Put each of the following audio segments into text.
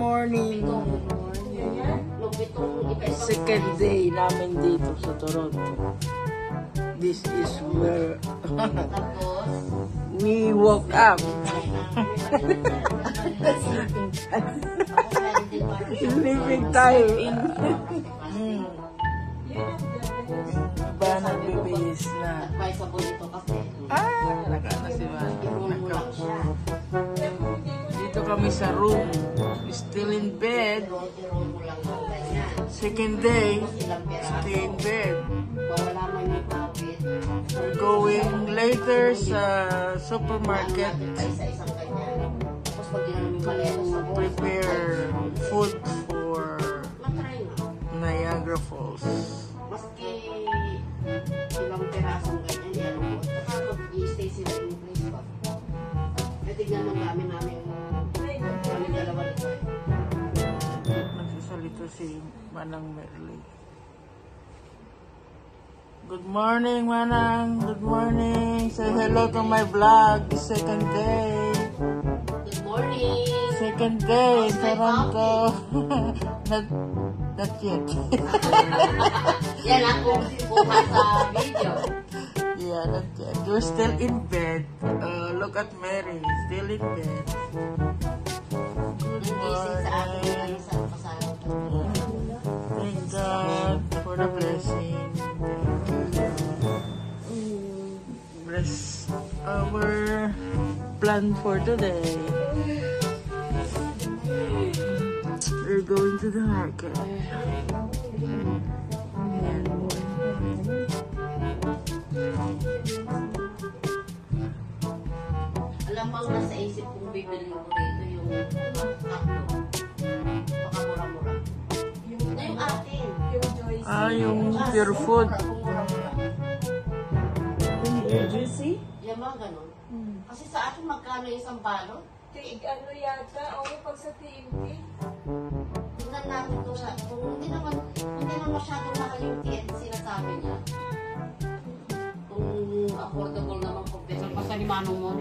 morning. Second day namin dito sa Toronto. This is where we woke up. Sleeping time. Ba nagbibihis na. Nakana si Manang. Dito kami sa room. Still in bed. Second day, stay in bed. We're going later sa supermarket to prepare food for Niagara Falls. Nagsasalita si Manang Merly. Good morning, Manang. Good morning. Say hello to my vlog. Second day. Good morning. Second day in Toronto. Not yet. Yan ako kuha sa video. Yeah, not yet. We're still in bed. Look at Mary. Still in bed. Good morning. Thank God for the blessing. Bless our plan for today. We're going to the market. Alam mo, nasa isip kong bibili ko rito yung tatlo. Baka mura-mura. Na yung atin. Yung pure food. Yung juicy? Yan mga ganun. Kasi sa atin magkano yung isang balot? Ano yata? O pag sa TNT? Tignan natin kung hindi naman masyadong mahal yung TNT sinasabi niya. Kung affordable naman kung peso. Basta ni Manong mo.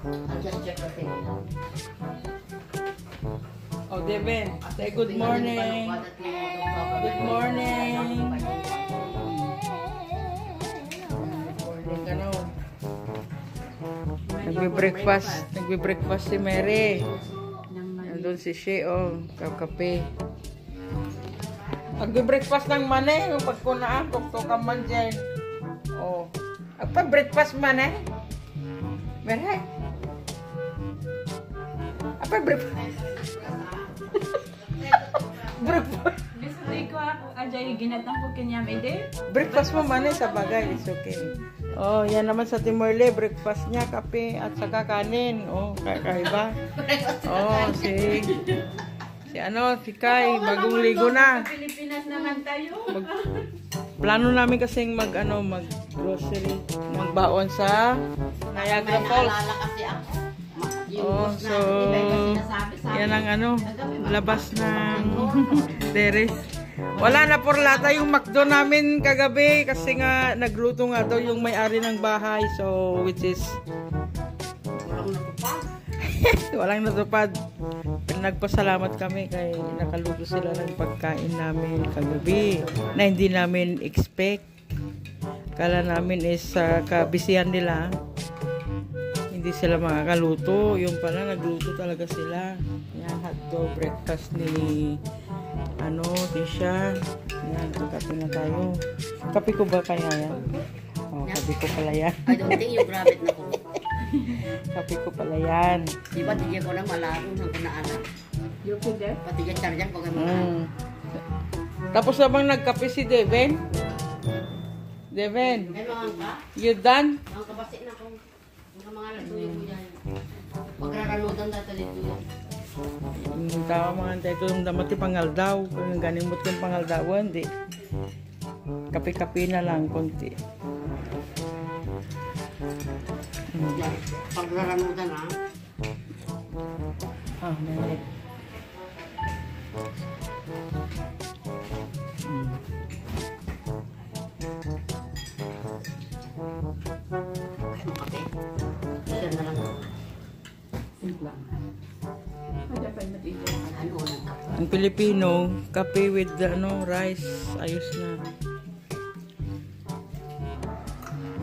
I'll just check the thing. Oh, Devin, say good morning. Good morning. Nagbe-breakfast si Mary. Nandun si Sheo, kape. Nagbe-breakfast ng mane, yung pagkunaan, tuktukan man dyan. Oh, agpa-breakfast mane. Mary. Apa-breakfast? Breakfast. Bisuri ko ako, ajay, ginatang ko kanyam ide. Breakfast mo man sa bagay, it's okay. Oh, yan naman sa Timorle, breakfast niya, kape at saka kanin. Oh, kakaiba. Oh, si Kai, bagong ligo na. Pilipinas naman tayo. Plano namin kasing mag-grocery, magbaon sa Niagara Falls. Kasi ako. Oh, so yan ang labas ng terrace. Wala na por lata yung McDo namin kagabi kasi nga nagluto nga daw yung may-ari ng bahay. So which is walang natupad. Nagpasalamat kami kay nakaluto sila ng pagkain namin kagabi na hindi namin expect. Kala namin is kabisihan nila. Hindi sila makakaluto. Yung pala, nagluto talaga sila. Yan, hotdog breakfast ni Tisha. Yan, kape na tayo. Kape ko ba kaya yan? Oh, kape ko pala yan. I don't think you grab it na ko. Kape ko pala yan. Diba, tigyan ko na malaro ng kunaanak. You put there? Pati dyan charjan ko kayo Tapos namang nagkape si Devin. Devin, Ay, mga ka? you done? Mga kabasi na kung mga latuyo mo yan. Magraranudan dito dito yan. Tawa mga antay ito yung damati pangal daw. Kung ganimot yung pangal daw, hindi. Kape-kape na lang, konti. Yan. Pagraranudan ha. Meron. Kape. Yan na lang. Simple lang. Japan na teacher. Ano, nagkakaroon. Ang Pilipino, kape with rice. Ayos na.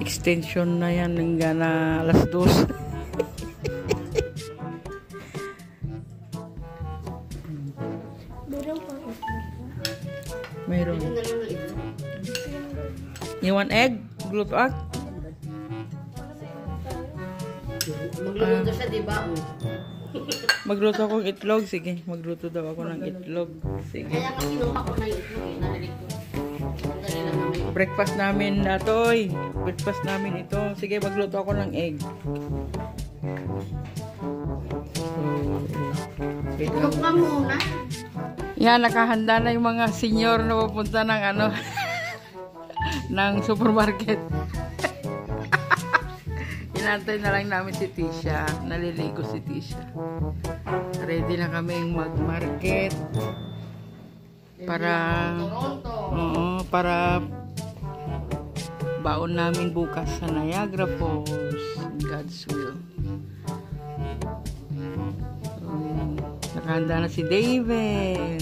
Extension na yan hanggang na alas 2. Mayroon. Yun na lang na ito. You want egg? Gluto ak? Magluluto siya, di ba? Magluto akong itlog. Sige, magluto daw ako ng itlog. Sige. Kaya nga kinuha ko na yung itlog, narinig ko. Ang dali lang naman yung Breakfast namin, Atoy. Breakfast namin ito. Sige, magluto ako ng egg. Wait lang. tulog ka muna. Yan, nakahanda na yung mga senior na pupunta ng ng supermarket. Inantay na lang namin si Tisha. Naliligo si Tisha. Ready na kaming mag-market. Para, Toronto. oo, para baon namin bukas sa Niagara Falls. God's will. Nakahanda na si David.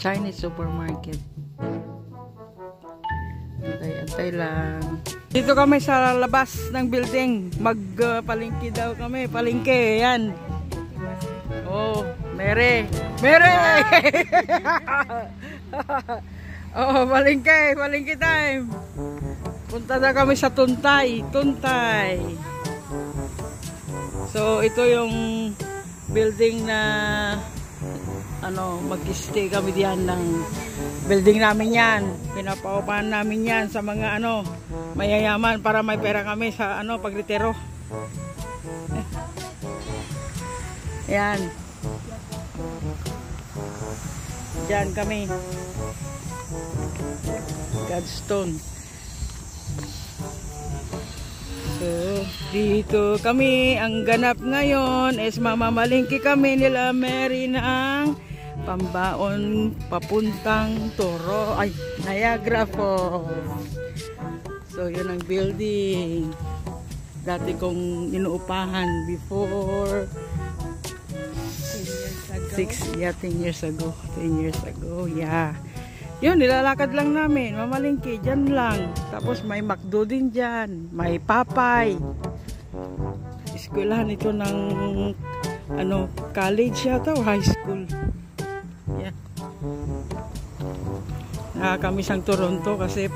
Chinese supermarket. Antay lang. Dito kami sa labas ng building. Magpalingki daw kami. Palingki, yan. Oh, Mere. Oh, palingki time. Punta na kami sa Tuntay. So, ito yung building na mag-stay kami diyan ng building namin yan. Pinapaupahan namin yan sa mga mayayaman para may pera kami sa pagretiro. Yan. Diyan kami. Godstone. So, dito kami. Ang ganap ngayon is mamamalingki kami nila Mary ng pambaon papuntang Niagara Falls. So, yun ang building. Dati kong inuupahan before 10 years ago. Yeah. Yun, nilalakad lang namin. Mamalingki, dyan lang. Tapos may McDo din dyan. May Papay. Eskwelahan ito ng college yata o high school. Yeah. Nakakamiss ang Toronto kasi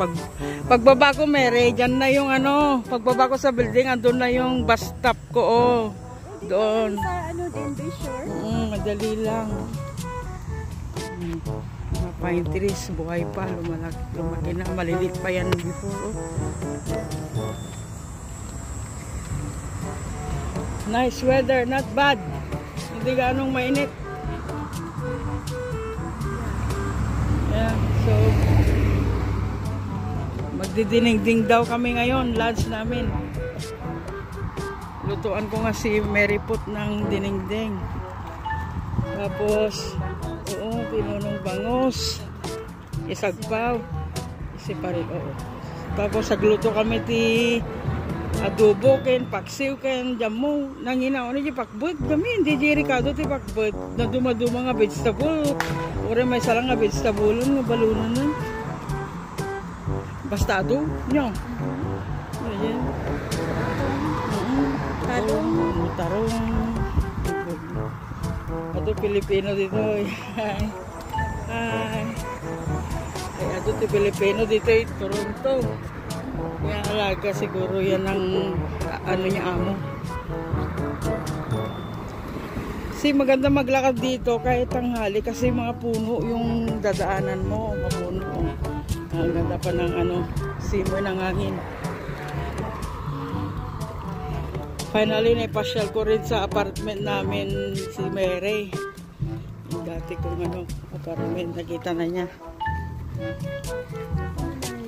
pagbaba ko, Mary, dyan na yung pagbaba ko sa building, andun na yung bus stop ko. Oh. Doon. Sa din, Bayshore? Madali lang. Mga pine trees, buhay pa, lumaki na, malilit pa yan before. Nice weather, not bad. Hindi ganong mainit. Yeah, so magdidinigding daw kami ngayon, lunch namin. Lutuan ko nga si Mary Put ng dinengdeng. Tapos, pinunong bangus. Isagpaw. Isiparit, Tapos, sagluto kami ti adobo ken, paksiw ken, jamu. Nanginaon ni pakbut. Kami, hindi jirikado ti pakbut. Na dumaduma nga vegetable. Ore may salang nga vegetable nga balunan nun. Bastado. Nyo. Ayan. Tarong. Ato Pilipino dito. Hi. Ay, ato ti Pilipino dito Toronto. Kaya alaga siguro yan ang niya amo. Kasi maganda maglakad dito kahit tanghali kasi mga puno yung dadaanan mo. Mapuno. Ang ganda pa ng simoy ng hangin. Finally, naipasyal ko rin sa apartment namin si Mary. Yung dati kong apartment, nakita na niya.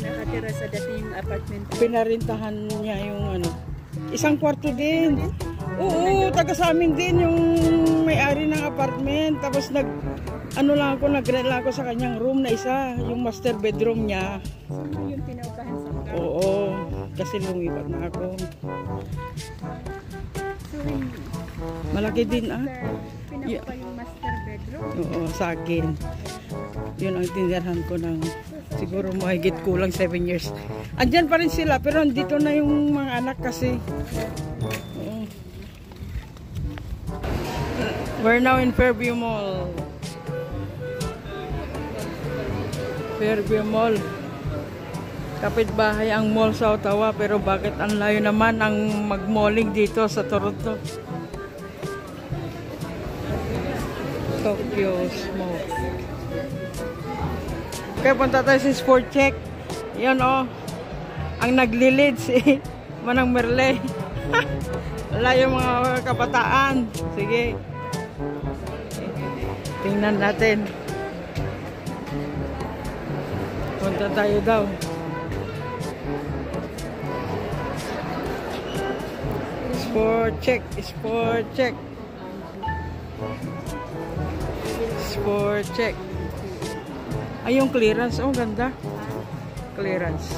Nakatira sa dating apartment. Pinarintahan niya yung isang kwarto din. Oo, taga sa amin din yung may-ari ng apartment. Tapos nag-rent lang ako sa kanyang room na isa, yung master bedroom niya. So, yung pinaupahan sa mga. Oo, kasi lumipat na ako. gustuhin Malaki din ah. pinaka yung master bedroom. Oo, sa akin. Yun ang tinirahan ko ng siguro mahigit kulang 7 years. Andyan pa rin sila pero dito na yung mga anak kasi. Oo. We're now in Fairview Mall. Fairview Mall. Kapitbahay ang mall sa Ottawa pero bakit ang layo naman ang mag-malling dito sa Toronto? Tokyo Smoke. Kaya punta tayo sa Sport Check. Yan oh. Ang naglilid si Manang Merle. Wala yung mga kabataan. Sige. Tingnan natin. Punta tayo daw. Sport Check. Sport Check. Sport Check. Ay, yung clearance. Oh, ganda. Clearance.